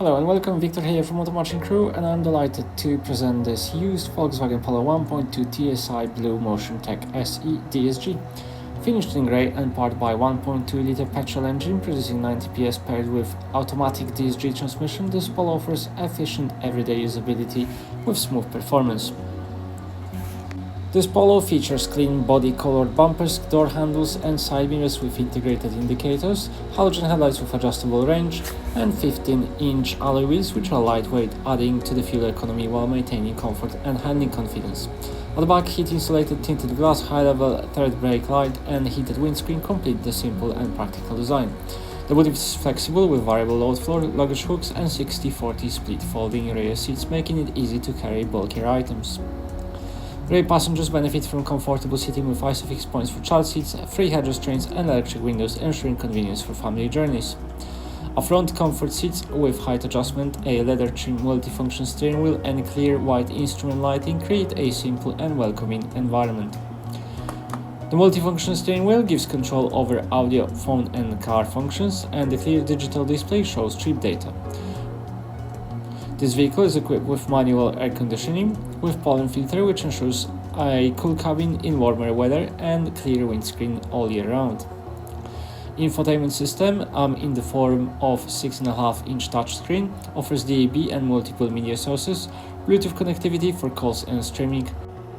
Hello and welcome, Victor here from Multifunction Crewe, and I'm delighted to present this used Volkswagen Polo 1.2 TSI BlueMotion Tech SE DSG. Finished in grey and powered by 1.2 litre petrol engine producing 90 PS paired with automatic DSG transmission, this Polo offers efficient everyday usability with smooth performance. This Polo features clean body-colored bumpers, door handles and side mirrors with integrated indicators, halogen headlights with adjustable range, and 15-inch alloy wheels which are lightweight, adding to the fuel economy while maintaining comfort and handling confidence. At the back, heat-insulated tinted glass, high-level third brake light and heated windscreen complete the simple and practical design. The body is flexible with variable load floor, luggage hooks and 60/40 split folding rear seats, making it easy to carry bulkier items. Rear passengers benefit from comfortable seating with ISOFIX points for child seats, free head restraints and electric windows, ensuring convenience for family journeys. A front comfort seats with height adjustment, a leather trim multifunction steering wheel and clear white instrument lighting create a simple and welcoming environment. The multifunction steering wheel gives control over audio, phone and car functions, and the clear digital display shows trip data. This vehicle is equipped with manual air conditioning with pollen filter, which ensures a cool cabin in warmer weather and clear windscreen all year round. Infotainment system in the form of 6.5-inch touchscreen offers DAB and multiple media sources, Bluetooth connectivity for calls and streaming,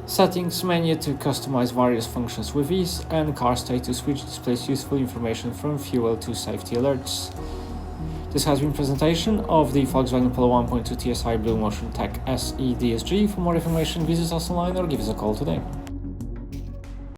settings menu to customize various functions with ease, and car status which displays useful information from fuel to safety alerts. This has been a presentation of the Volkswagen Polo 1.2 TSI BlueMotion Tech SE DSG. For more information, visit us online or give us a call today.